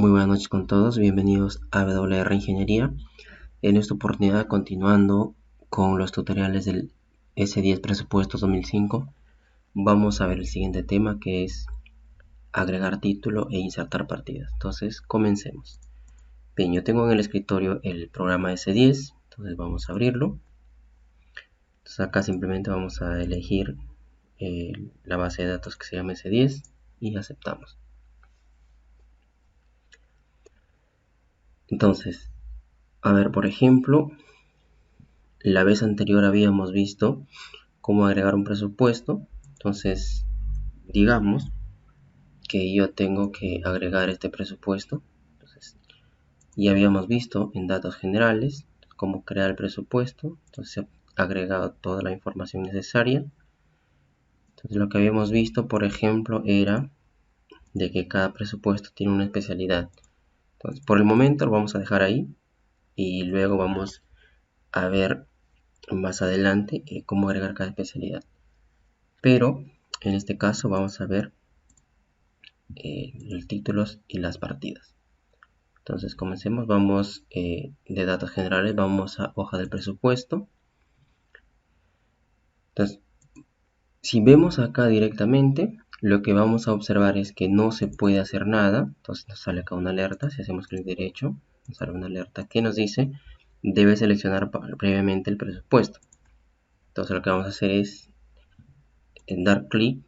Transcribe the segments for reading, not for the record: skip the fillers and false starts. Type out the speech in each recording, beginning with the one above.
Muy buenas noches con todos, bienvenidos a WR Ingeniería. En esta oportunidad, continuando con los tutoriales del S10 Presupuestos 2005, vamos a ver el siguiente tema, que es agregar título e insertar partidas. Entonces, comencemos. Bien, yo tengo en el escritorio el programa S10, entonces vamos a abrirlo. Entonces acá simplemente vamos a elegir la base de datos que se llama S10 y aceptamos. Entonces, a ver, por ejemplo, la vez anterior habíamos visto cómo agregar un presupuesto. Entonces, digamos que yo tengo que agregar este presupuesto. Entonces, ya habíamos visto en datos generales cómo crear el presupuesto. Entonces, he agregado toda la información necesaria. Entonces, lo que habíamos visto, por ejemplo, era de que cada presupuesto tiene una especialidad. Entonces, por el momento lo vamos a dejar ahí y luego vamos a ver más adelante cómo agregar cada especialidad. Pero en este caso vamos a ver los títulos y las partidas. Entonces comencemos, vamos de datos generales, vamos a hoja del presupuesto. Entonces, si vemos acá directamente, lo que vamos a observar es que no se puede hacer nada. Entonces nos sale acá una alerta. Si hacemos clic derecho, nos sale una alerta que nos dice debe seleccionar previamente el presupuesto. Entonces lo que vamos a hacer es dar clic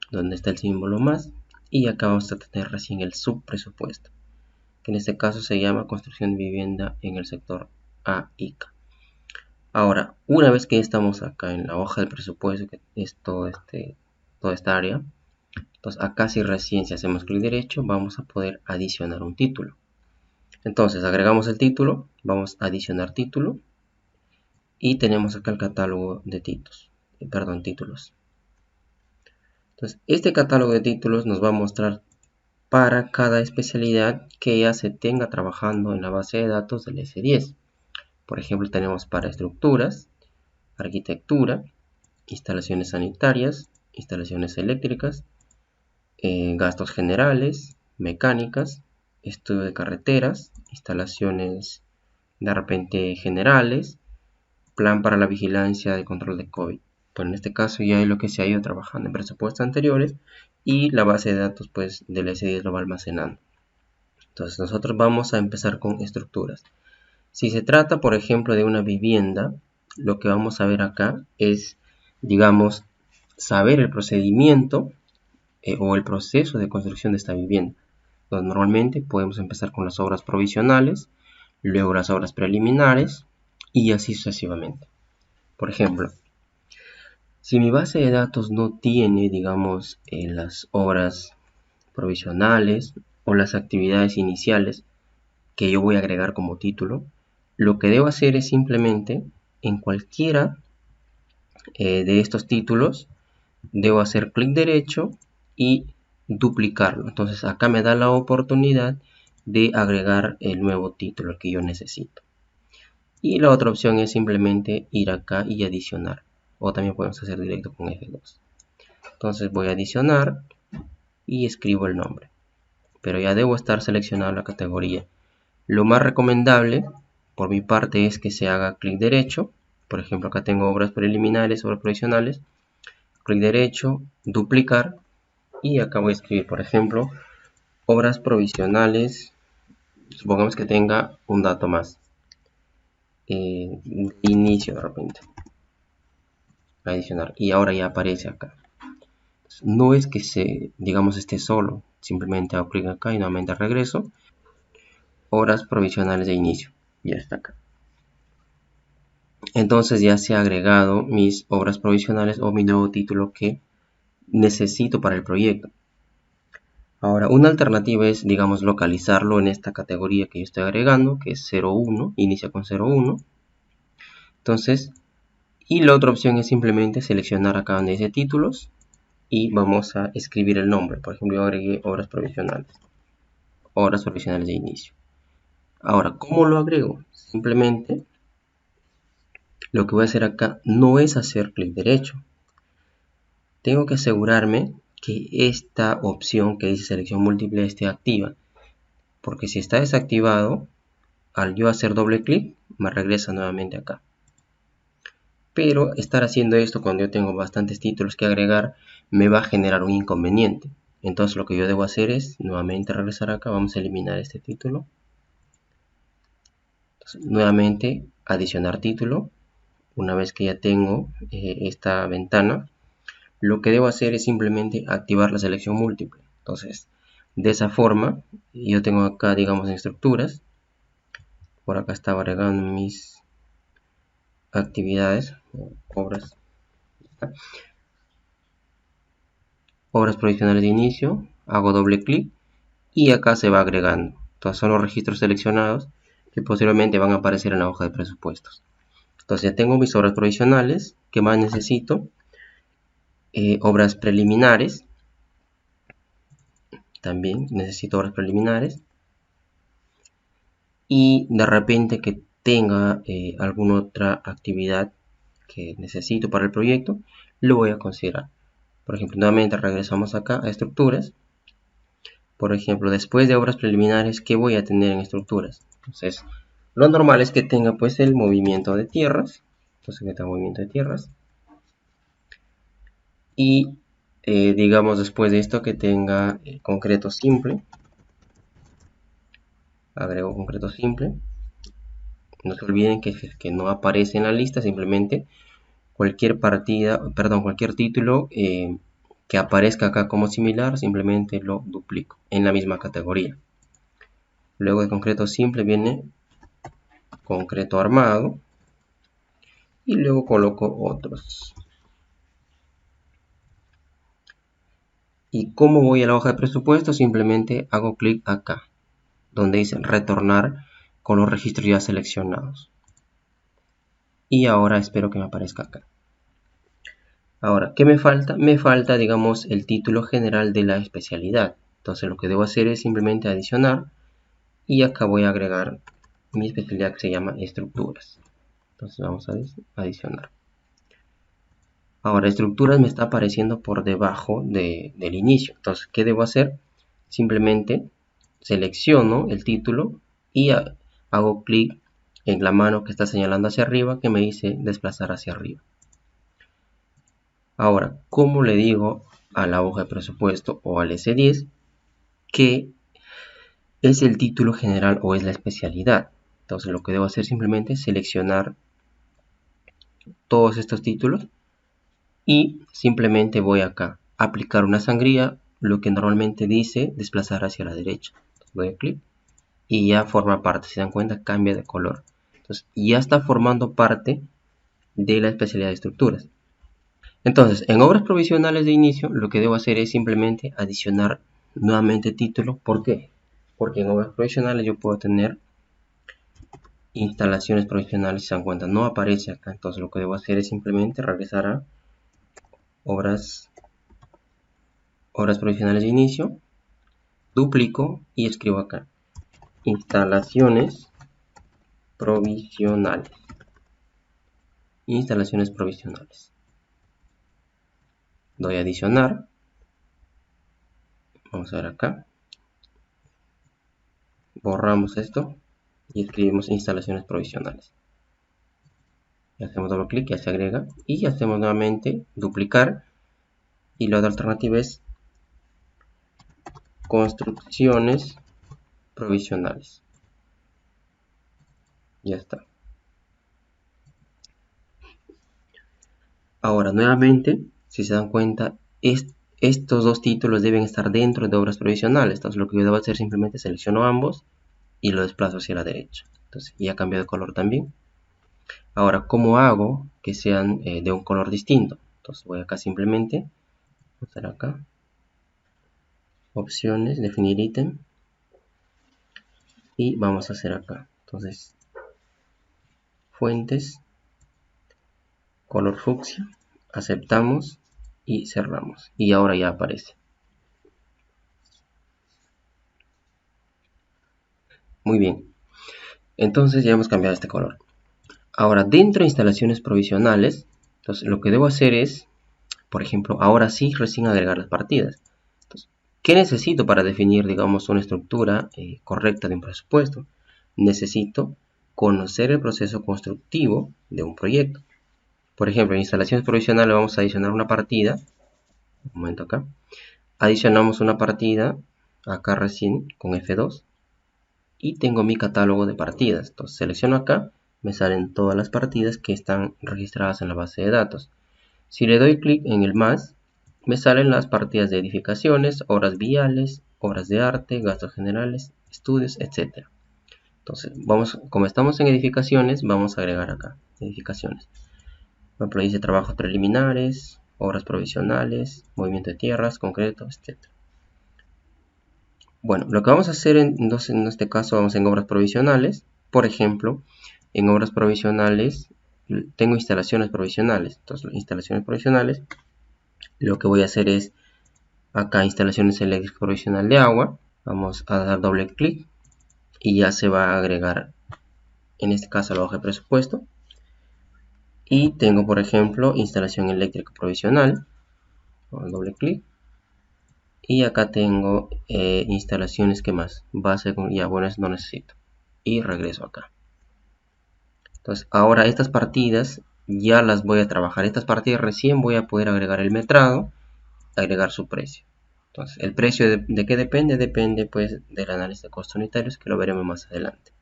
donde está el símbolo más, y acá vamos a tener recién el subpresupuesto, que en este caso se llama construcción de vivienda en el sector A y K. Ahora, una vez que estamos acá en la hoja del presupuesto, que es toda esta área, entonces acá si recién, si hacemos clic derecho, vamos a poder adicionar un título. Entonces agregamos el título, vamos a adicionar título, y tenemos acá el catálogo de títulos. Entonces, este catálogo de títulos nos va a mostrar para cada especialidad que ya se tenga trabajando en la base de datos del S10. Por ejemplo, tenemos para estructuras, arquitectura, instalaciones sanitarias, instalaciones eléctricas, gastos generales, mecánicas, estudio de carreteras, instalaciones de repente generales, plan para la vigilancia y control de COVID. Pues en este caso ya es lo que se ha ido trabajando en presupuestos anteriores y la base de datos pues del S10 lo va almacenando. Entonces nosotros vamos a empezar con estructuras. Si se trata por ejemplo de una vivienda, lo que vamos a ver acá es, digamos, saber el procedimiento o el proceso de construcción de esta vivienda. Entonces normalmente podemos empezar con las obras provisionales, luego las obras preliminares y así sucesivamente. Por ejemplo, si mi base de datos no tiene, digamos, las obras provisionales o las actividades iniciales que yo voy a agregar como título, lo que debo hacer es simplemente en cualquiera de estos títulos debo hacer clic derecho y duplicarlo. Entonces acá me da la oportunidad de agregar el nuevo título que yo necesito. Y la otra opción es simplemente ir acá y adicionar. O también podemos hacer directo con F2. Entonces voy a adicionar y escribo el nombre. Pero ya debo estar seleccionado la categoría. Lo más recomendable por mi parte es que se haga clic derecho. Por ejemplo, acá tengo obras preliminares, obras provisionales. Clic derecho, duplicar. Y acá voy a escribir, por ejemplo, obras provisionales. Supongamos que tenga un dato más. De inicio de repente. Adicionar. Y ahora ya aparece acá. No es que digamos, esté solo. Simplemente hago clic acá y nuevamente regreso. Horas provisionales de inicio. Ya está acá. Entonces ya se ha agregado mis obras provisionales o mi nuevo título que necesito para el proyecto. Ahora, una alternativa es, digamos, localizarlo en esta categoría que yo estoy agregando, que es 01, inicia con 01. Entonces, y la otra opción es simplemente seleccionar acá donde dice títulos y vamos a escribir el nombre. Por ejemplo, yo agregué obras provisionales de inicio. Ahora, ¿cómo lo agrego? Simplemente lo que voy a hacer acá no es hacer clic derecho. Tengo que asegurarme que esta opción que dice selección múltiple esté activa. porque si está desactivado, al yo hacer doble clic, me regresa nuevamente acá. Pero estar haciendo esto cuando yo tengo bastantes títulos que agregar, me va a generar un inconveniente. Entonces lo que yo debo hacer es nuevamente regresar acá. Vamos a eliminar este título. Entonces, nuevamente adicionar título. Una vez que ya tengo esta ventana, lo que debo hacer es simplemente activar la selección múltiple. Entonces, de esa forma, yo tengo acá, digamos, en estructuras. Por acá estaba agregando mis actividades, obras provisionales de inicio. Hago doble clic y acá se va agregando. Entonces son los registros seleccionados que posteriormente van a aparecer en la hoja de presupuestos. Entonces ya tengo mis obras provisionales. ¿Qué más necesito? Obras preliminares. También necesito obras preliminares. Y de repente que tenga alguna otra actividad que necesito para el proyecto, lo voy a considerar. Por ejemplo, nuevamente regresamos acá a estructuras. Por ejemplo, después de obras preliminares, ¿qué voy a tener en estructuras? Entonces, lo normal es que tenga pues el movimiento de tierras. Entonces, que tenga movimiento de tierras. Y digamos después de esto que tenga concreto simple. Agrego concreto simple. No se olviden que no aparece en la lista, simplemente cualquier cualquier título que aparezca acá como similar, simplemente lo duplico en la misma categoría. Luego de concreto simple viene concreto armado y luego coloco otros. ¿Y cómo voy a la hoja de presupuesto? Simplemente hago clic acá, donde dice retornar con los registros ya seleccionados. Y ahora espero que me aparezca acá. Ahora, ¿qué me falta? Me falta, digamos, el título general de la especialidad. Entonces lo que debo hacer es simplemente adicionar. Y acá voy a agregar mi especialidad que se llama estructuras. Entonces vamos a adicionar. Ahora, estructuras me está apareciendo por debajo del inicio. Entonces, ¿qué debo hacer? Simplemente selecciono el título y hago clic en la mano que está señalando hacia arriba que me dice desplazar hacia arriba. Ahora, ¿cómo le digo a la hoja de presupuesto o al S10 que es el título general o es la especialidad? Entonces, lo que debo hacer simplemente es seleccionar todos estos títulos y simplemente voy acá a aplicar una sangría, lo que normalmente dice desplazar hacia la derecha. Entonces, doy clic y ya forma parte, si se dan cuenta cambia de color. Entonces ya está formando parte de la especialidad de estructuras. Entonces en obras provisionales de inicio lo que debo hacer es simplemente adicionar nuevamente título. ¿Por qué? Porque en obras provisionales yo puedo tener instalaciones provisionales, si se dan cuenta no aparece acá. Entonces lo que debo hacer es simplemente regresar a obras provisionales de inicio, duplico y escribo acá instalaciones provisionales. Instalaciones provisionales. Doy a adicionar. Vamos a ver acá. Borramos esto y escribimos instalaciones provisionales. Y hacemos doble clic, ya se agrega. Y hacemos nuevamente duplicar. Y la otra alternativa es construcciones provisionales. Ya está. Ahora nuevamente, si se dan cuenta, estos dos títulos deben estar dentro de obras provisionales. Entonces lo que yo debo hacer simplemente selecciono ambos y lo desplazo hacia la derecha. Entonces ya cambió de color también. Ahora, ¿cómo hago que sean de un color distinto? Entonces voy acá simplemente, vamos a hacer acá, opciones, definir ítem, y vamos a hacer acá. Entonces, fuentes, color fucsia, aceptamos y cerramos. Y ahora ya aparece. Muy bien. Entonces ya hemos cambiado este color. Ahora, dentro de instalaciones provisionales, entonces lo que debo hacer es, por ejemplo, ahora sí recién agregar las partidas. Entonces, ¿Qué necesito para definir, digamos, una estructura correcta de un presupuesto? Necesito conocer el proceso constructivo de un proyecto. Por ejemplo, en instalaciones provisionales vamos a adicionar una partida. Un momento acá. Adicionamos una partida acá recién con F2 y tengo mi catálogo de partidas. Entonces selecciono acá, me salen todas las partidas que están registradas en la base de datos. Si le doy clic en el más, me salen las partidas de edificaciones, obras viales, obras de arte, gastos generales, estudios, etc. Entonces, como estamos en edificaciones, vamos a agregar acá edificaciones. Por ejemplo, dice trabajos preliminares, obras provisionales, movimiento de tierras, concreto, etc. Bueno, lo que vamos a hacer en este caso, vamos en obras provisionales. Por ejemplo, en obras provisionales tengo instalaciones provisionales. Entonces, instalaciones provisionales, lo que voy a hacer es acá instalaciones eléctricas provisional de agua. Vamos a dar doble clic y ya se va a agregar en este caso la hoja de presupuesto. Y tengo, por ejemplo, instalación eléctrica provisional. Con doble clic. Y acá tengo instalaciones que más. Base con ya, bueno, eso no necesito. Y regreso acá. Entonces, ahora estas partidas ya las voy a trabajar. Estas partidas recién voy a poder agregar el metrado, agregar su precio. Entonces, el precio de qué depende? Depende pues del análisis de costos unitarios, que lo veremos más adelante.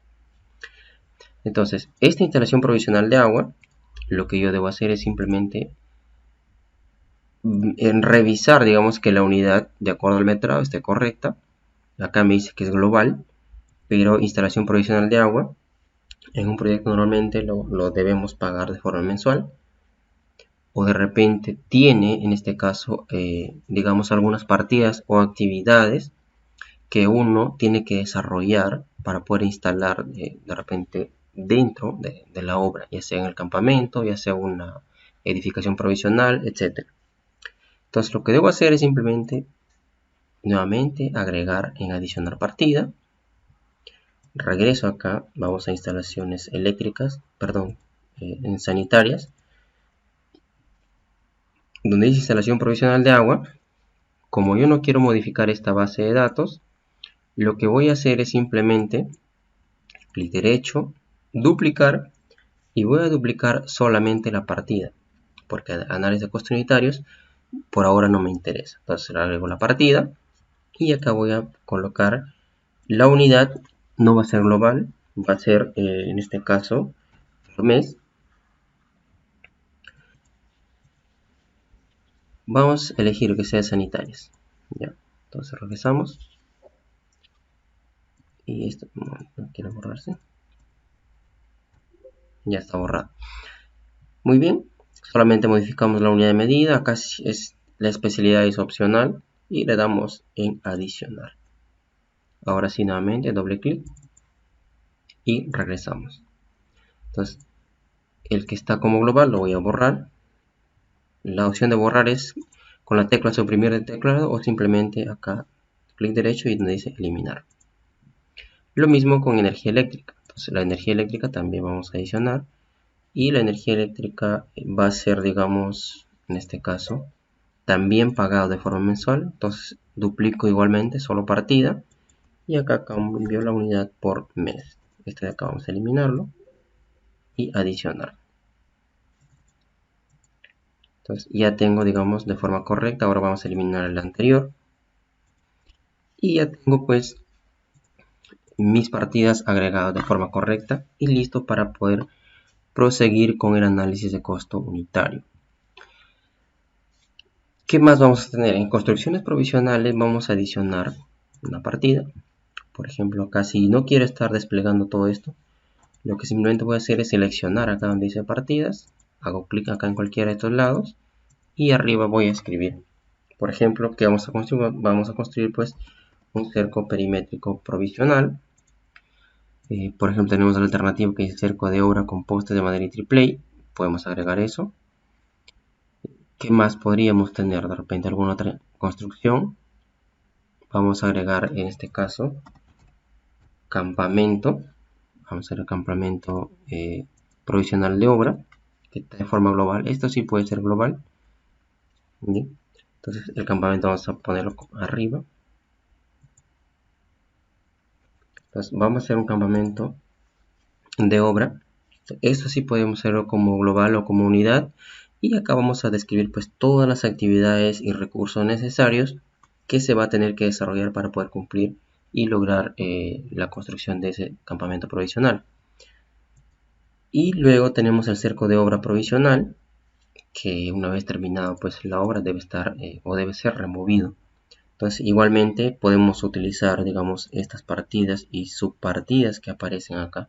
Entonces, esta instalación provisional de agua, lo que yo debo hacer es simplemente revisar, digamos, que la unidad de acuerdo al metrado esté correcta. Acá me dice que es global, pero instalación provisional de agua en un proyecto normalmente lo debemos pagar de forma mensual, o de repente tiene en este caso digamos algunas partidas o actividades que uno tiene que desarrollar para poder instalar de repente dentro de la obra, ya sea en el campamento, ya sea una edificación provisional, etc. Entonces lo que debo hacer es simplemente nuevamente agregar en adicionar partida. Regreso acá, vamos a instalaciones eléctricas, perdón, en sanitarias, donde dice instalación provisional de agua. Como yo no quiero modificar esta base de datos, lo que voy a hacer es simplemente clic derecho, duplicar, y voy a duplicar solamente la partida, porque análisis de costos unitarios por ahora no me interesa. Entonces agrego la partida y acá voy a colocar la unidad. No va a ser global, va a ser en este caso por mes. Vamos a elegir que sea sanitarias. Ya, entonces regresamos. Y esto no quiere borrarse. Ya está borrado. Muy bien, solamente modificamos la unidad de medida. Acá la especialidad es opcional y le damos en adicionar. Ahora sí, nuevamente doble clic y regresamos. Entonces, el que está como global lo voy a borrar. La opción de borrar es con la tecla suprimir del teclado, o simplemente acá clic derecho y donde dice eliminar. Lo mismo con energía eléctrica. Entonces, la energía eléctrica también vamos a adicionar. Y la energía eléctrica va a ser, digamos, en este caso, también pagado de forma mensual. Entonces duplico igualmente, solo partida. Y acá cambio la unidad por mes. Este de acá vamos a eliminarlo y adicionar. Entonces ya tengo, digamos, de forma correcta. Ahora vamos a eliminar el anterior. Y ya tengo pues mis partidas agregadas de forma correcta y listo para poder proseguir con el análisis de costo unitario. ¿Qué más vamos a tener? En construcciones provisionales vamos a adicionar una partida. Por ejemplo, acá si no quiero estar desplegando todo esto, lo que simplemente voy a hacer es seleccionar acá donde dice partidas, hago clic acá en cualquiera de estos lados y arriba voy a escribir. Por ejemplo, ¿qué vamos a construir? Vamos a construir pues un cerco perimétrico provisional. Por ejemplo, tenemos la alternativa que dice cerco de obra con postes de madera y triple. Podemos agregar eso. ¿Qué más podríamos tener? De repente alguna otra construcción. Vamos a agregar en este caso campamento. Vamos a hacer el campamento provisional de obra, que está de forma global. Esto sí puede ser global. ¿Bien? Entonces el campamento vamos a ponerlo arriba. Entonces vamos a hacer un campamento de obra. Esto sí podemos hacerlo como global o como unidad. Y acá vamos a describir pues todas las actividades y recursos necesarios que se va a tener que desarrollar para poder cumplir y lograr la construcción de ese campamento provisional. Y luego tenemos el cerco de obra provisional, que una vez terminado pues la obra debe estar o debe ser removido. Entonces igualmente podemos utilizar, digamos, estas partidas y subpartidas que aparecen acá,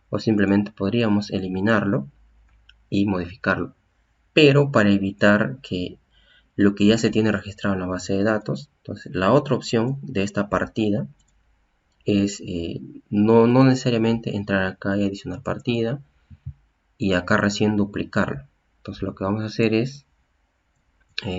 o simplemente podríamos eliminarlo y modificarlo, pero para evitar que lo que ya se tiene registrado en la base de datos. Entonces la otra opción de esta partida es no necesariamente entrar acá y adicionar partida y acá recién duplicarlo. Entonces lo que vamos a hacer es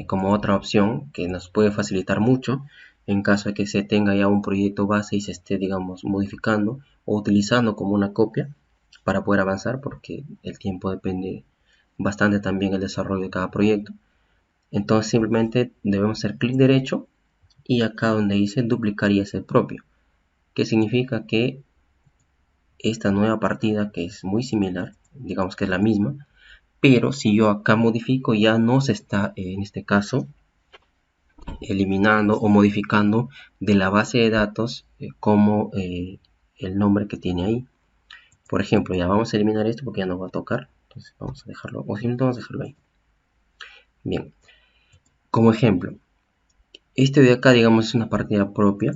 como otra opción que nos puede facilitar mucho en caso de que se tenga ya un proyecto base y se esté, digamos, modificando o utilizando como una copia para poder avanzar, porque el tiempo depende bastante también del desarrollo de cada proyecto. Entonces simplemente debemos hacer clic derecho y acá donde dice duplicar y es el propio, que significa que esta nueva partida, que es muy similar, digamos que es la misma, pero si yo acá modifico ya no se está en este caso eliminando o modificando de la base de datos como el nombre que tiene ahí. Por ejemplo, ya vamos a eliminar esto porque ya no va a tocar, entonces vamos a dejarlo, o simplemente vamos a dejarlo ahí. Bien, como ejemplo, este de acá, digamos, es una partida propia,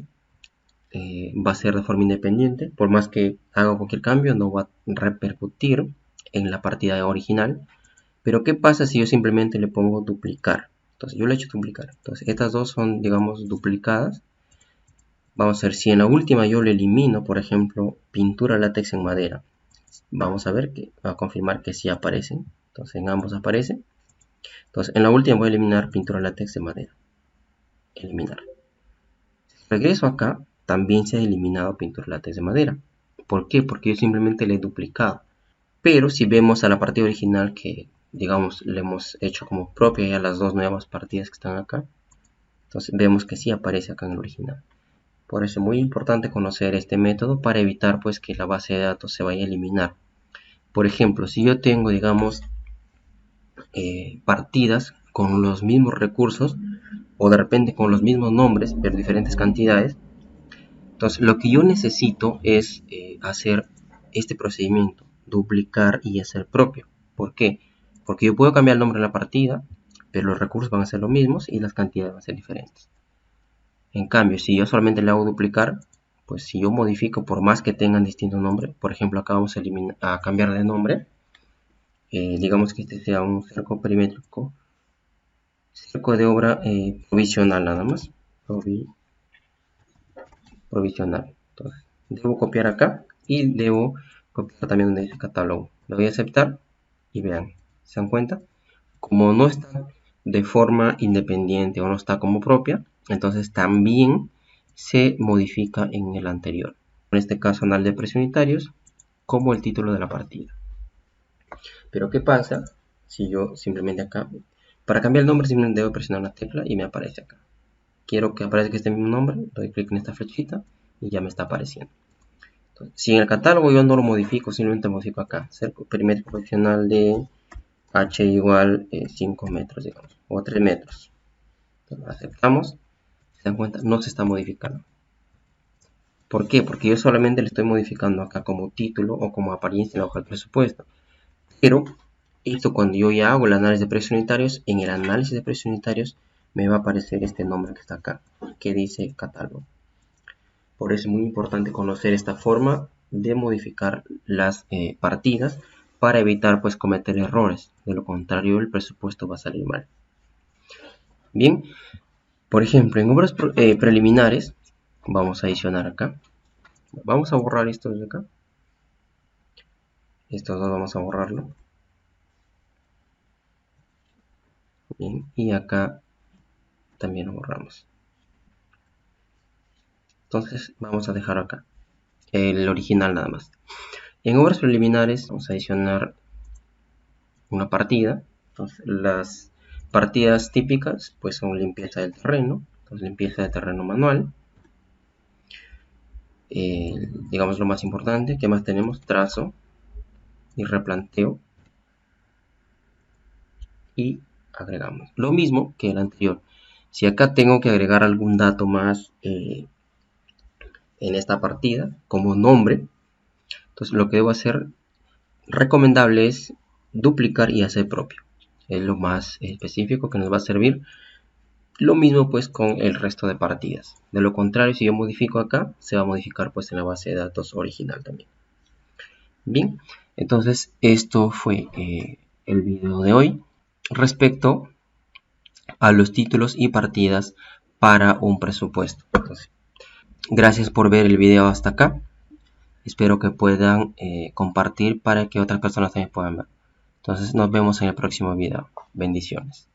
va a ser de forma independiente, por más que haga cualquier cambio no va a repercutir en la partida original. Pero ¿qué pasa si yo simplemente le pongo duplicar? Entonces yo le he hecho duplicar, entonces estas dos son, digamos, duplicadas. Vamos a ver si en la última yo le elimino, por ejemplo, pintura látex en madera. Vamos a ver que va a confirmar que sí aparecen. Entonces en ambos aparece. Entonces en la última voy a eliminar pintura látex de madera. Eliminar. Regreso acá, también se ha eliminado pintura látex de madera. ¿Por qué? Porque yo simplemente le he duplicado. Pero si vemos a la partida original que, digamos, le hemos hecho como propia ya las dos nuevas partidas que están acá, entonces vemos que sí aparece acá en el original. Por eso es muy importante conocer este método para evitar pues que la base de datos se vaya a eliminar. Por ejemplo, si yo tengo, digamos, partidas con los mismos recursos o de repente con los mismos nombres pero diferentes cantidades, entonces lo que yo necesito es hacer este procedimiento, duplicar y hacer propio. ¿Por qué? Porque yo puedo cambiar el nombre de la partida, pero los recursos van a ser los mismos y las cantidades van a ser diferentes. En cambio, si yo solamente le hago duplicar, pues si yo modifico, por más que tengan distinto nombre, por ejemplo acá vamos a cambiar de nombre, digamos que este sea un cerco perimétrico, cerco de obra provisional nada más, provisional. Entonces, debo copiar acá y debo copiar también donde dice catálogo. Lo voy a aceptar y vean, ¿se dan cuenta? Como no está de forma independiente o no está como propia, entonces también se modifica en el anterior. En este caso, anal de precios unitarios como el título de la partida. Pero ¿qué pasa si yo simplemente acá, para cambiar el nombre simplemente debo presionar una tecla y me aparece acá? Quiero que aparezca este mismo nombre, doy clic en esta flechita y ya me está apareciendo. Entonces, si en el catálogo yo no lo modifico, simplemente modifico acá, cerco perímetro profesional de h igual 5 metros, digamos, o 3 metros. Entonces, aceptamos, se dan cuenta, no se está modificando. ¿Por qué? Porque yo solamente le estoy modificando acá como título o como apariencia en la hoja de presupuesto. Pero esto cuando yo ya hago el análisis de precios unitarios, en el análisis de precios unitarios me va a aparecer este nombre que está acá, que dice catálogo. Por eso es muy importante conocer esta forma de modificar las partidas para evitar pues cometer errores. De lo contrario el presupuesto va a salir mal. Bien, por ejemplo en obras preliminares vamos a adicionar acá. Vamos a borrar esto de acá. Estos dos vamos a borrarlo. Bien, y acá también lo borramos. Entonces vamos a dejar acá el original nada más. En obras preliminares vamos a adicionar una partida. Entonces, las partidas típicas pues son limpieza del terreno. Entonces limpieza de terreno manual. digamos lo más importante. ¿Qué más tenemos? Trazo y replanteo, y agregamos lo mismo que el anterior. Si acá tengo que agregar algún dato más en esta partida como nombre, entonces lo que debo hacer recomendable es duplicar y hacer propio. Es lo más específico que nos va a servir. Lo mismo pues con el resto de partidas. De lo contrario, si yo modifico acá, se va a modificar pues en la base de datos original también. Bien, entonces esto fue el video de hoy respecto a los títulos y partidas para un presupuesto. Entonces, gracias por ver el video hasta acá. Espero que puedan compartir para que otras personas también puedan ver. Entonces nos vemos en el próximo video. Bendiciones.